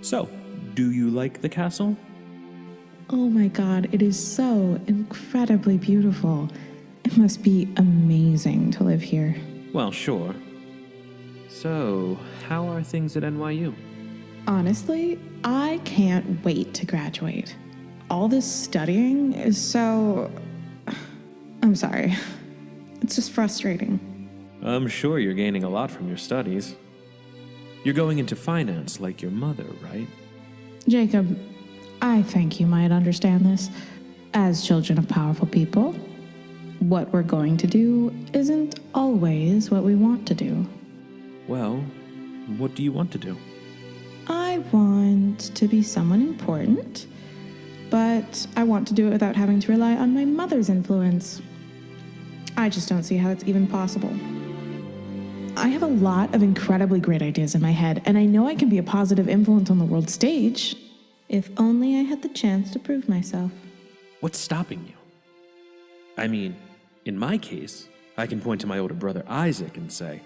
So, do you like the castle? Oh my god, it is so incredibly beautiful. It must be amazing to live here. Well, sure. So, how are things at NYU? Honestly, I can't wait to graduate. All this studying is so... I'm sorry. It's just frustrating. I'm sure you're gaining a lot from your studies. You're going into finance like your mother, right? Jacob, I think you might understand this. As children of powerful people, what we're going to do isn't always what we want to do. Well, what do you want to do? I want to be someone important, but I want to do it without having to rely on my mother's influence. I just don't see how it's even possible. I have a lot of incredibly great ideas in my head, and I know I can be a positive influence on the world stage. If only I had the chance to prove myself. What's stopping you? I mean, in my case, I can point to my older brother Isaac and say,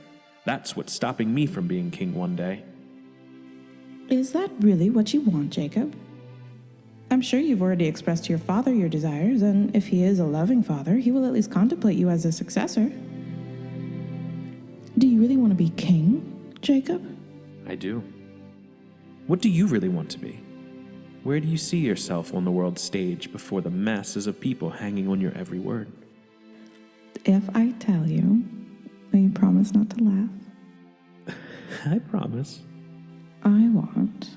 that's what's stopping me from being king one day. Is that really what you want, Jacob? I'm sure you've already expressed to your father your desires, and if he is a loving father, he will at least contemplate you as a successor. Do you really want to be king, Jacob? I do. What do you really want to be? Where do you see yourself on the world stage before the masses of people hanging on your every word? If I tell you, will you promise not to laugh? I promise. I want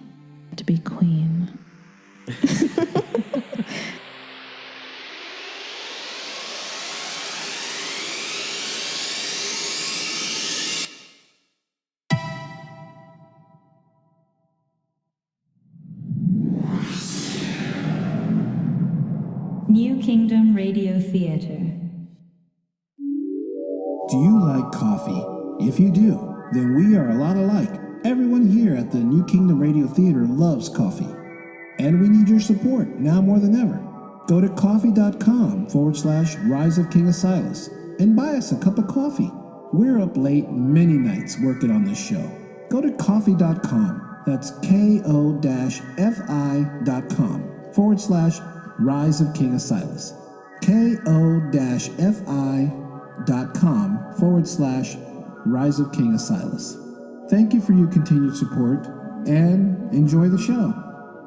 to be queen. New Kingdom Radio Theater. Do you like coffee? If you do, then we are a lot alike. Everyone here at the New Kingdom Radio Theater loves coffee. And we need your support now more than ever. Go to coffee.com/Rise of King Asilas and buy us a cup of coffee. We're up late many nights working on this show. Go to coffee.com. That's ko-fi.com/Rise of King Asilas. ko-fi.com/Rise of King Asilas. Thank you for your continued support and enjoy the show.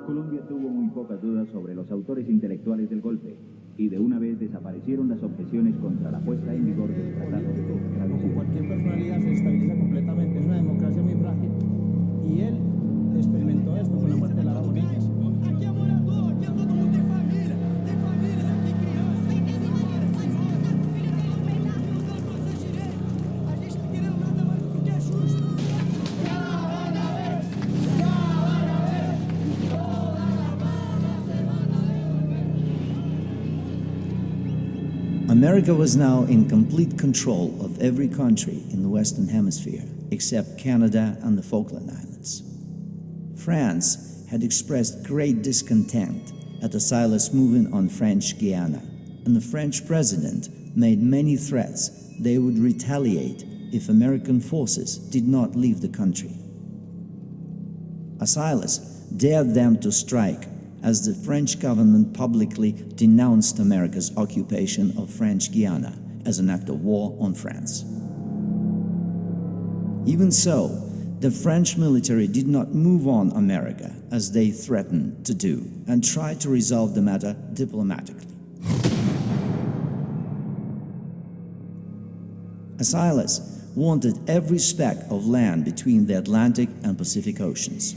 Colombia tuvo muy pocas dudas sobre los autores intelectuales del golpe y de una vez desaparecieron las objeciones contra la puesta en vigor del tratado de extradición. Cualquier personalidad se estabiliza completamente, es una democracia muy frágil. Y él experimentó esto con la muerte de Lara Bonilla. Aqui é morador, aqui todo mundo tem famílias aqui, crianças. Vai embora, filho da mãe, não dá pra vocês direito. A gente tá querendo nada mais do que é justo. America was now in complete control of every country in the Western Hemisphere, except Canada and the Falkland Islands. France had expressed great discontent at Asilas moving on French Guiana, and the French president made many threats they would retaliate if American forces did not leave the country. Asilas dared them to strike as the French government publicly denounced America's occupation of French Guiana as an act of war on France. Even so, the French military did not move on America as they threatened to do and tried to resolve the matter diplomatically. Asilas wanted every speck of land between the Atlantic and Pacific Oceans.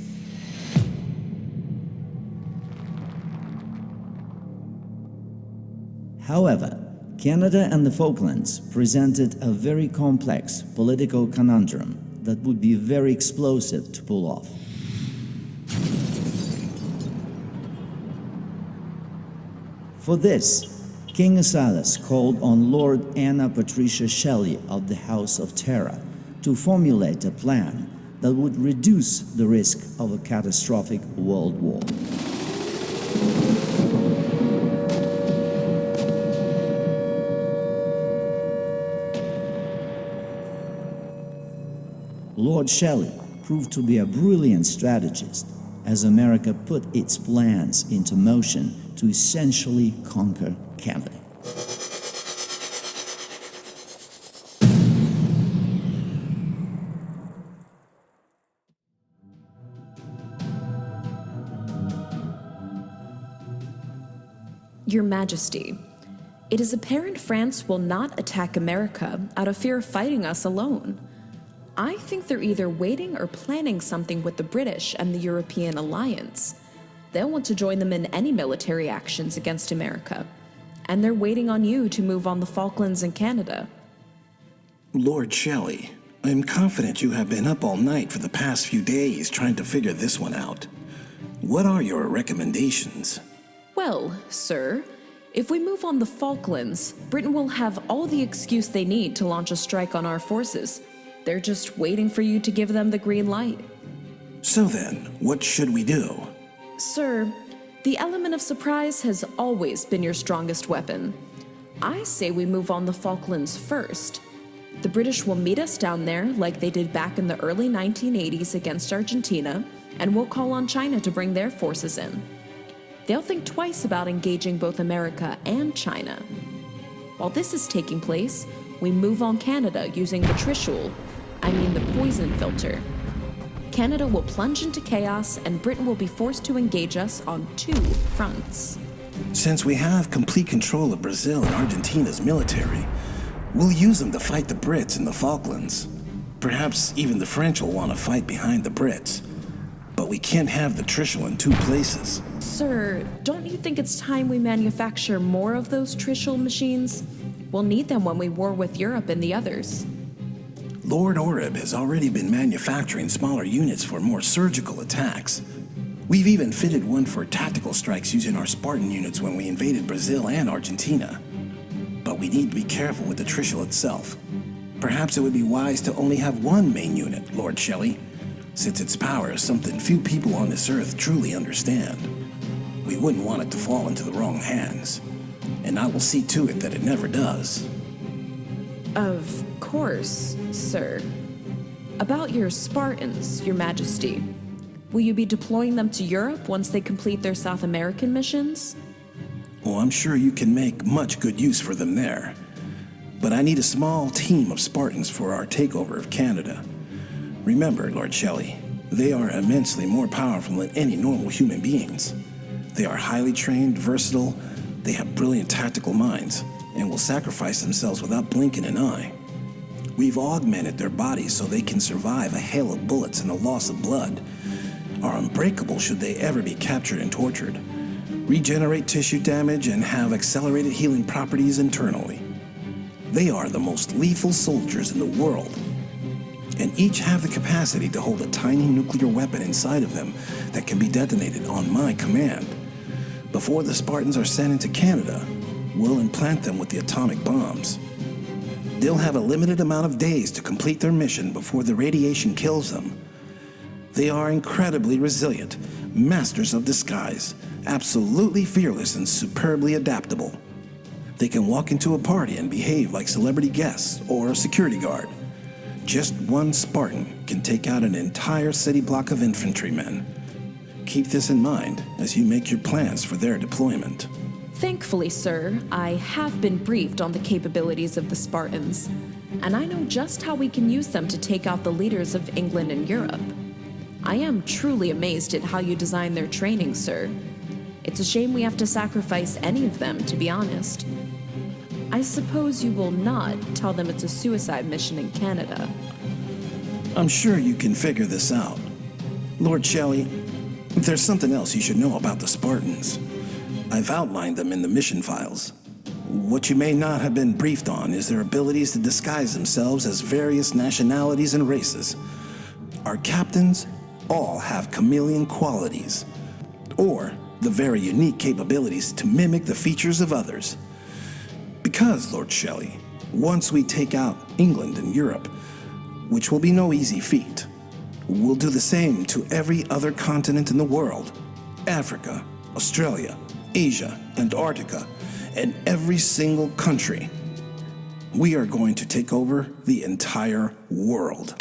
However, Canada and the Falklands presented a very complex political conundrum that would be very explosive to pull off. For this, King Asilas called on Lord Anna Patricia Shelley of the House of Terra to formulate a plan that would reduce the risk of a catastrophic world war. Lord Shelley proved to be a brilliant strategist as America put its plans into motion to essentially conquer Canada. Your Majesty, it is apparent France will not attack America out of fear of fighting us alone. I think they're either waiting or planning something with the British and the European alliance. They'll want to join them in any military actions against America, and they're waiting on you to move on the Falklands and Canada. Lord Shelley, I'm confident you have been up all night for the past few days trying to figure this one out. What are your recommendations? Well, sir, if we move on the Falklands, Britain will have all the excuse they need to launch a strike on our forces. They're just waiting for you to give them the green light. So then, what should we do? Sir, the element of surprise has always been your strongest weapon. I say we move on the Falklands first. The British will meet us down there like they did back in the early 1980s against Argentina, and we'll call on China to bring their forces in. They'll think twice about engaging both America and China. While this is taking place, we move on Canada using the the poison filter. Canada will plunge into chaos, and Britain will be forced to engage us on 2 fronts. Since we have complete control of Brazil and Argentina's military, we'll use them to fight the Brits in the Falklands. Perhaps even the French will want to fight behind the Brits. But we can't have the Trishul in 2 places. Sir, don't you think it's time we manufacture more of those Trishul machines? We'll need them when we war with Europe and the others. Lord Oreb has already been manufacturing smaller units for more surgical attacks. We've even fitted one for tactical strikes using our Spartan units when we invaded Brazil and Argentina. But we need to be careful with the Trishul itself. Perhaps it would be wise to only have one main unit, Lord Shelley, since its power is something few people on this earth truly understand. We wouldn't want it to fall into the wrong hands, and I will see to it that it never does. Of course, sir. About your Spartans, Your Majesty, will you be deploying them to Europe once they complete their South American missions? Oh, I'm sure you can make much good use for them there. But I need a small team of Spartans for our takeover of Canada. Remember, Lord Shelley, they are immensely more powerful than any normal human beings. They are highly trained, versatile, they have brilliant tactical minds, and will sacrifice themselves without blinking an eye. We've augmented their bodies so they can survive a hail of bullets and a loss of blood, are unbreakable should they ever be captured and tortured, regenerate tissue damage, and have accelerated healing properties internally. They are the most lethal soldiers in the world, and each have the capacity to hold a tiny nuclear weapon inside of them that can be detonated on my command. Before the Spartans are sent into Canada, we'll implant them with the atomic bombs. They'll have a limited amount of days to complete their mission before the radiation kills them. They are incredibly resilient, masters of disguise, absolutely fearless and superbly adaptable. They can walk into a party and behave like celebrity guests or a security guard. Just one Spartan can take out an entire city block of infantrymen. Keep this in mind as you make your plans for their deployment. Thankfully, sir, I have been briefed on the capabilities of the Spartans, and I know just how we can use them to take out the leaders of England and Europe. I am truly amazed at how you design their training, sir. It's a shame we have to sacrifice any of them, to be honest. I suppose you will not tell them it's a suicide mission in Canada. I'm sure you can figure this out. Lord Shelley, there's something else you should know about the Spartans. I've outlined them in the mission files. What you may not have been briefed on is their abilities to disguise themselves as various nationalities and races. Our captains all have chameleon qualities, or the very unique capabilities to mimic the features of others. Because, Lord Shelley, once we take out England and Europe, which will be no easy feat, we'll do the same to every other continent in the world. Africa, Australia, Asia, Antarctica, and every single country. We are going to take over the entire world.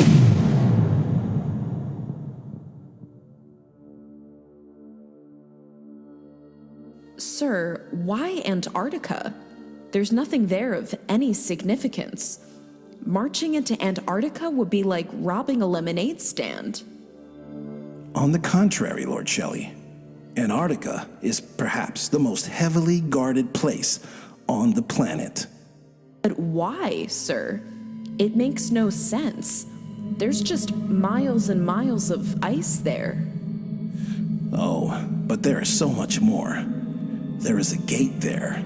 Sir, why Antarctica? There's nothing there of any significance. Marching into Antarctica would be like robbing a lemonade stand. On the contrary, Lord Shelley, Antarctica is perhaps the most heavily guarded place on the planet. But why, sir? It makes no sense. There's just miles and miles of ice there. Oh, but there is so much more. There is a gate there.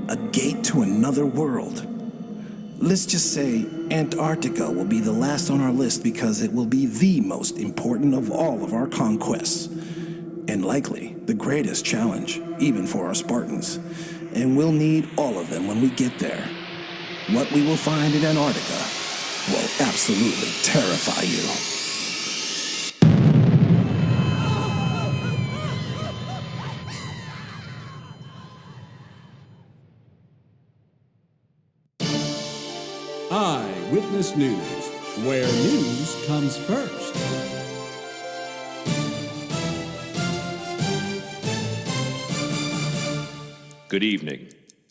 A gate to another world. Let's just say Antarctica will be the last on our list because it will be the most important of all of our conquests. And likely the greatest challenge, even for our Spartans. And we'll need all of them when we get there. What we will find in Antarctica will absolutely terrify you. Eyewitness News, where news comes first. Good evening.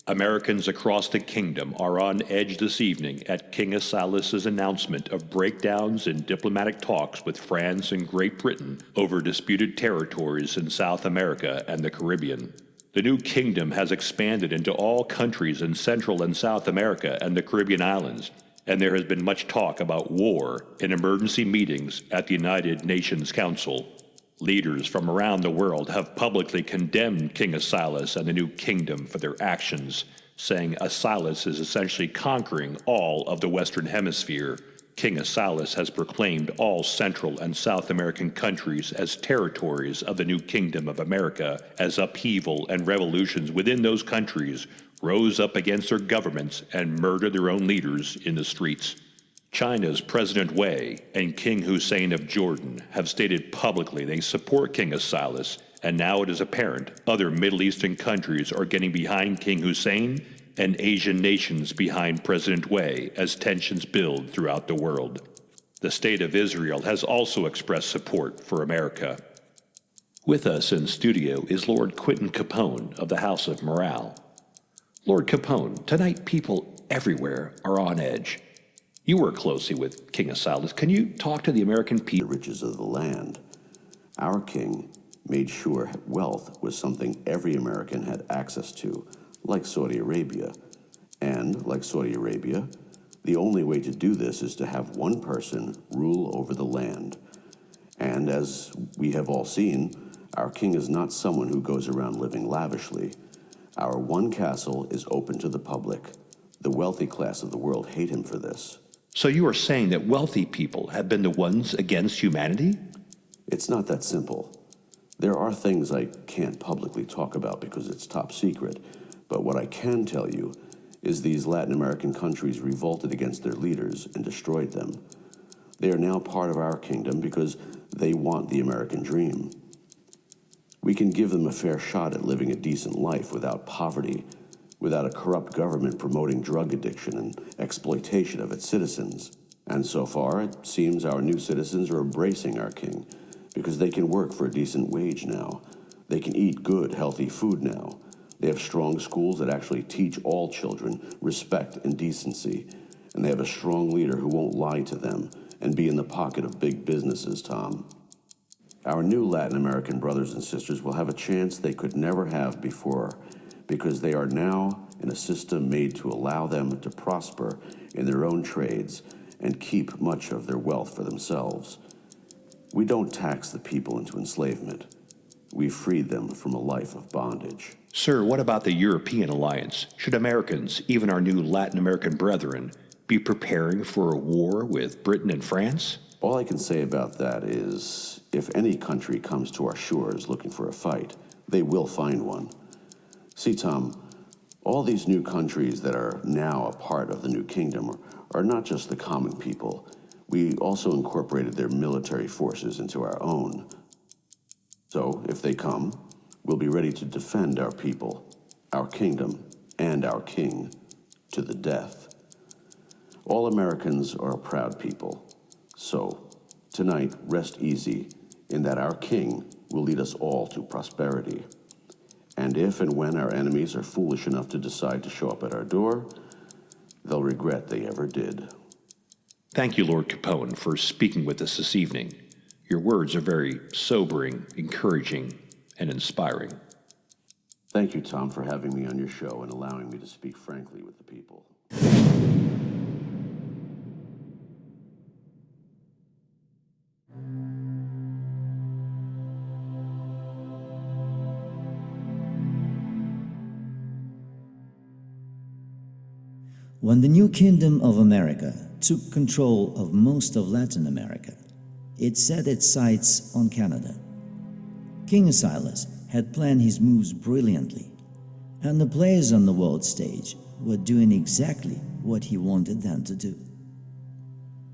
Americans across the kingdom are on edge this evening at King Asilas' announcement of breakdowns in diplomatic talks with France and Great Britain over disputed territories in South America and the Caribbean. The new kingdom has expanded into all countries in Central and South America and the Caribbean islands, and there has been much talk about war in emergency meetings at the United Nations Council. Leaders from around the world have publicly condemned King Asilas and the new kingdom for their actions, saying Asilas is essentially conquering all of the Western Hemisphere. King Asilas has proclaimed all Central and South American countries as territories of the new Kingdom of America, as upheaval and revolutions within those countries rose up against their governments and murdered their own leaders in the streets. China's President Wei and King Hussein of Jordan have stated publicly they support King Asilas, and now it is apparent other Middle Eastern countries are getting behind King Hussein and Asian nations behind President Wei as tensions build throughout the world. The State of Israel has also expressed support for America. With us in studio is Lord Quentin Capone of the House of Morale. Lord Capone, tonight people everywhere are on edge. You work closely with King Asilas. Can you talk to the American people? The riches of the land. Our king made sure wealth was something every American had access to, like Saudi Arabia. And, like Saudi Arabia, the only way to do this is to have one person rule over the land. And as we have all seen, our king is not someone who goes around living lavishly. Our one castle is open to the public. The wealthy class of the world hate him for this. So you are saying that wealthy people have been the ones against humanity? It's not that simple. There are things I can't publicly talk about because it's top secret, but what I can tell you is these Latin American countries revolted against their leaders and destroyed them. They are now part of our kingdom because they want the American dream. We can give them a fair shot at living a decent life without poverty, without a corrupt government promoting drug addiction and exploitation of its citizens. And so far, it seems our new citizens are embracing our king because they can work for a decent wage now. They can eat good, healthy food now. They have strong schools that actually teach all children respect and decency. And they have a strong leader who won't lie to them and be in the pocket of big businesses, Tom. Our new Latin American brothers and sisters will have a chance they could never have before, because they are now in a system made to allow them to prosper in their own trades and keep much of their wealth for themselves. We don't tax the people into enslavement. We freed them from a life of bondage. Sir, what about the European alliance? Should Americans, even our new Latin American brethren, be preparing for a war with Britain and France? All I can say about that is, if any country comes to our shores looking for a fight, they will find one. See, Tom, all these new countries that are now a part of the new kingdom are not just the common people. We also incorporated their military forces into our own. So, if they come, we'll be ready to defend our people, our kingdom, and our king to the death. All Americans are a proud people. So, tonight, rest easy in that our king will lead us all to prosperity. And if and when our enemies are foolish enough to decide to show up at our door, they'll regret they ever did. Thank you, Lord Capone, for speaking with us this evening. Your words are very sobering, encouraging, and inspiring. Thank you, Tom, for having me on your show and allowing me to speak frankly with the people. When the new Kingdom of America took control of most of Latin America, it set its sights on Canada. King Asilas had planned his moves brilliantly, and the players on the world stage were doing exactly what he wanted them to do.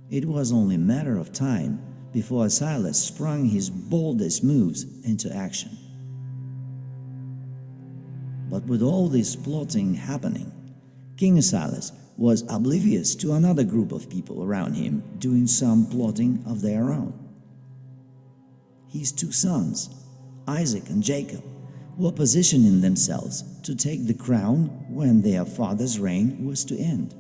It was only a matter of time before Asilas sprung his boldest moves into action. But with all this plotting happening, King Asilas was oblivious to another group of people around him doing some plotting of their own. His two sons, Isaac and Jacob, were positioning themselves to take the crown when their father's reign was to end.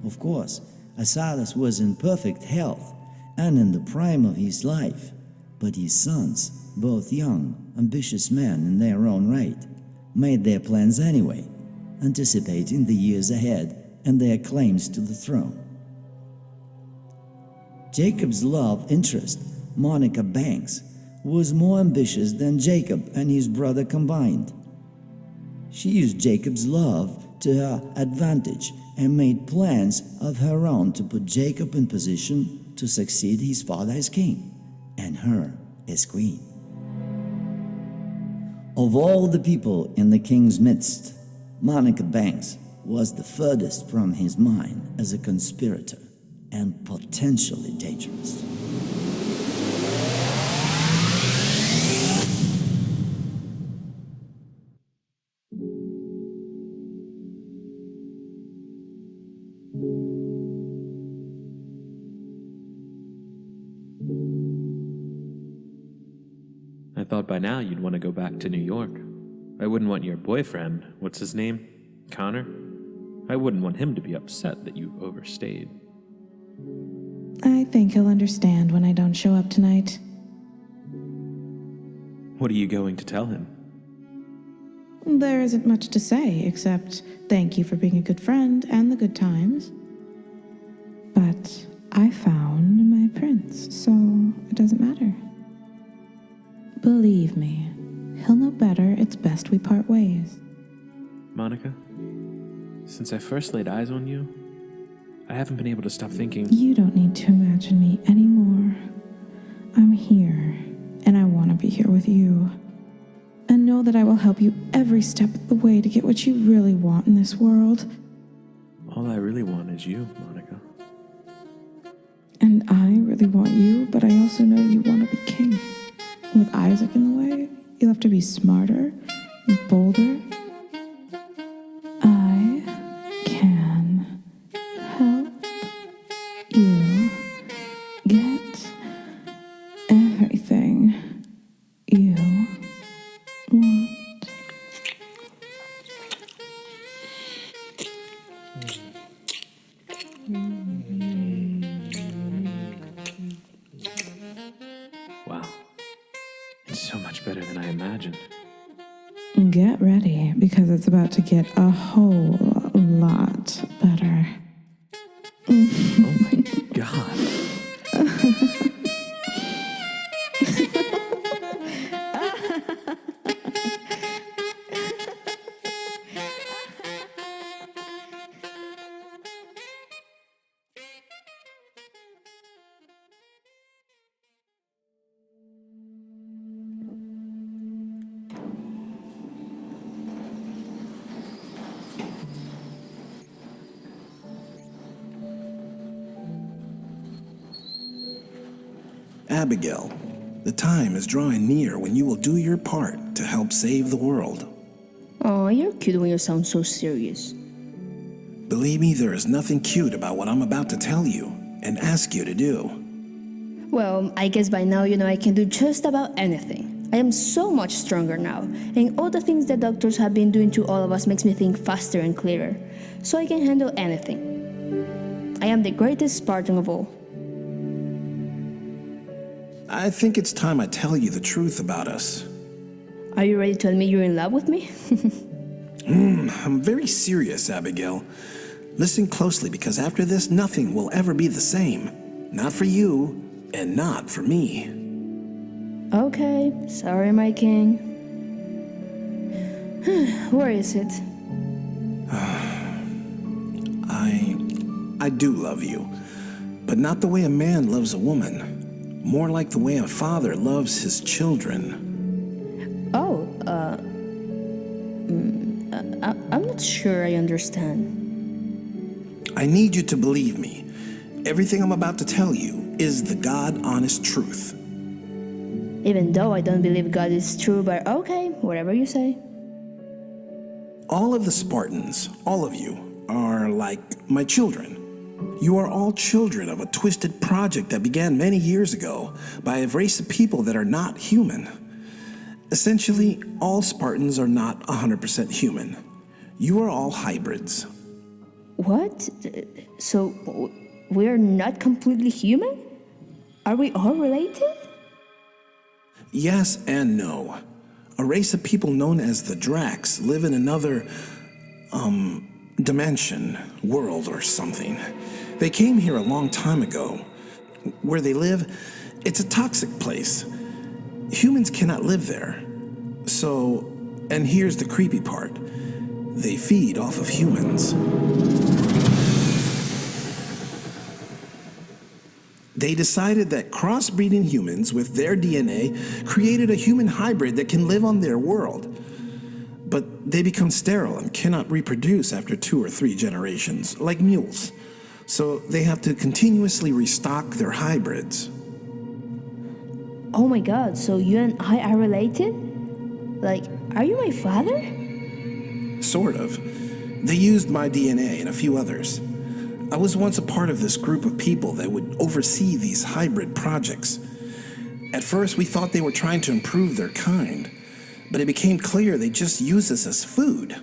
Of course, Asilas was in perfect health and in the prime of his life, but his sons, both young, ambitious men in their own right, made their plans anyway, anticipating the years ahead and their claims to the throne. Jacob's love interest, Monica Banks, was more ambitious than Jacob and his brother combined. She used Jacob's love to her advantage and made plans of her own to put Jacob in position to succeed his father as king and her as queen. Of all the people in the king's midst, Monica Banks was the furthest from his mind as a conspirator and potentially dangerous. I thought by now you'd want to go back to New York. I wouldn't want your boyfriend, what's his name? Connor? I wouldn't want him to be upset that you've overstayed. I think he'll understand when I don't show up tonight. What are you going to tell him? There isn't much to say, except thank you for being a good friend and the good times. But I found my prince, so it doesn't matter. Believe me, he'll know better. It's best we part ways. Monica, since I first laid eyes on you, I haven't been able to stop thinking. You don't need to imagine me anymore. I'm here, and I want to be here with you. And know that I will help you every step of the way to get what you really want in this world. All I really want is you, Monica. And I really want you, but I also know you want to be king. With Isaac in the way, you'll have to be smarter and bolder. I can help you get everything you want. Wow. It's so much better than I imagined. Get ready, because it's about to get a whole lot better. Oh my God. Abigail, the time is drawing near when you will do your part to help save the world. Oh, you're cute when you sound so serious. Believe me, there is nothing cute about what I'm about to tell you and ask you to do. Well, I guess by now you know I can do just about anything. I am so much stronger now, and all the things that doctors have been doing to all of us makes me think faster and clearer, so I can handle anything. I am the greatest Spartan of all. I think it's time I tell you the truth about us. Are you ready to admit you're in love with me? I'm very serious, Abigail. Listen closely, because after this, nothing will ever be the same. Not for you, and not for me. Okay, sorry, my king. Where is it? I do love you, but not the way a man loves a woman. More like the way a father loves his children. Oh, I'm not sure I understand. I need you to believe me. Everything I'm about to tell you is the God-honest truth. Even though I don't believe God is true, but okay, whatever you say. All of the Spartans, all of you, are like my children. You are all children of a twisted project that began many years ago by a race of people that are not human. Essentially, all Spartans are not 100% human. You are all hybrids. What? So, we're not completely human? Are we all related? Yes and no. A race of people known as the Dracs live in another, dimension, world or something. They came here a long time ago. Where they live, it's a toxic place. Humans cannot live there. So, and here's the creepy part. They feed off of humans. They decided that crossbreeding humans with their DNA created a human hybrid that can live on their world. But they become sterile and cannot reproduce after 2 or 3 generations, like mules. So they have to continuously restock their hybrids. Oh my god, so you and I are related? Like, are you my father? Sort of. They used my DNA and a few others. I was once a part of this group of people that would oversee these hybrid projects. At first, we thought they were trying to improve their kind, but it became clear they just use us as food.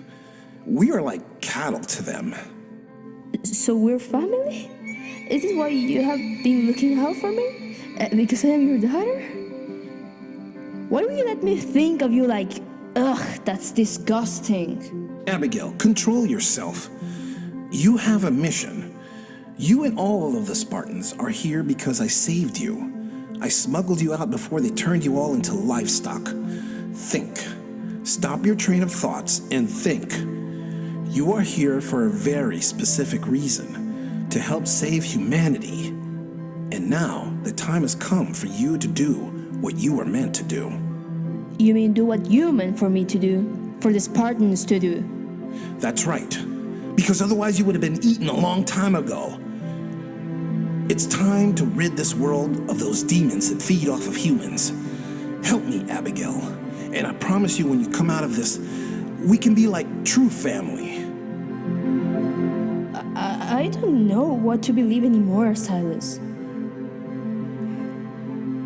We are like cattle to them. So we're family? Is this why you have been looking out for me? Because I am your daughter? Why do you let me think of you like, ugh, that's disgusting? Abigail, control yourself. You have a mission. You and all of the Spartans are here because I saved you. I smuggled you out before they turned you all into livestock. Think. Stop your train of thoughts and think. You are here for a very specific reason, to help save humanity. And now, the time has come for you to do what you were meant to do. You mean do what you meant for me to do, for the Spartans to do? That's right. Because otherwise you would have been eaten a long time ago. It's time to rid this world of those demons that feed off of humans. Help me, Abigail. And I promise you when you come out of this, we can be like true family. I don't know what to believe anymore, Silas.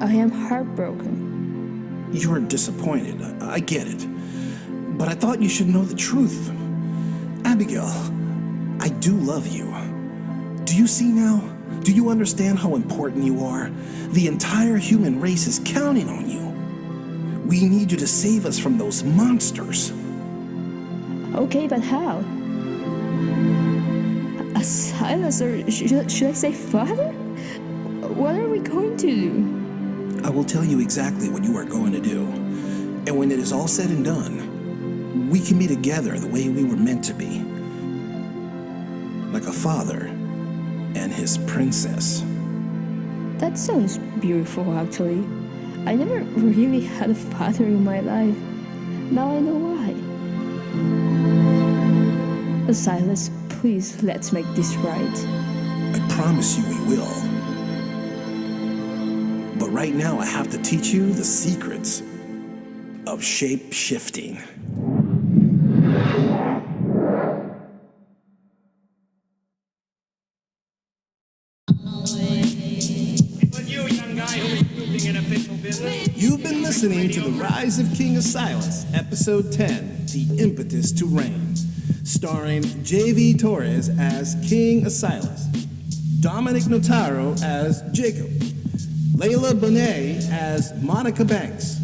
I am heartbroken. You're disappointed. I get it. But I thought you should know the truth. Abigail, I do love you. Do you see now? Do you understand how important you are? The entire human race is counting on you. We need you to save us from those monsters. Okay, but how? Silas, or should I say father? What are we going to do? I will tell you exactly what you are going to do. And when it is all said and done, we can be together the way we were meant to be. Like a father and his princess. That sounds beautiful, actually. I never really had a father in my life. Now I know why. Silas, please, let's make this right. I promise you we will. But right now I have to teach you the secrets of shape-shifting. But you, young guy who is moving in official business, You've been listening to The Rise of King Asilas, Episode 10, The Impetus to Reign, starring J.V. Torres as King Asilas, Dominic Notaro as Jacob, Layla Bonet as Monica Banks,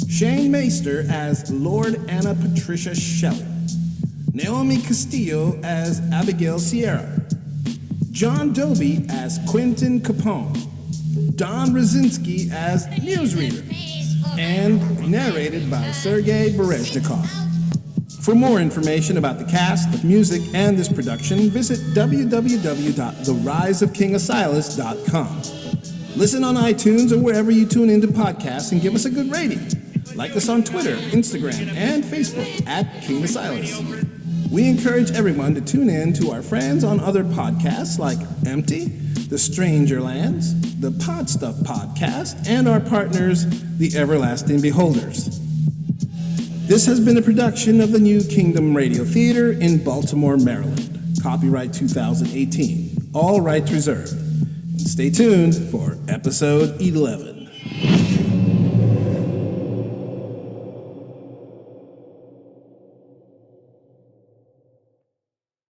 Shane Meister as Lord Anna Patricia Shelley, Naomi Castillo as Abigail Sierra, John Doby as Quentin Capone, Don Rosinski as newsreader, and narrated by Sergei Berezhnikov. For more information about the cast, the music, and this production, visit www.theriseofkingasilas.com. Listen on iTunes or wherever you tune into podcasts and give us a good rating. Like us on Twitter, Instagram, and Facebook at King Asilas. We encourage everyone to tune in to our friends on other podcasts like Empty, The Stranger Lands, the Pod Stuff Podcast, and our partners, the Everlasting Beholders. This has been a production of the New Kingdom Radio Theater in Baltimore, Maryland. Copyright 2018. All rights reserved. And stay tuned for episode 11.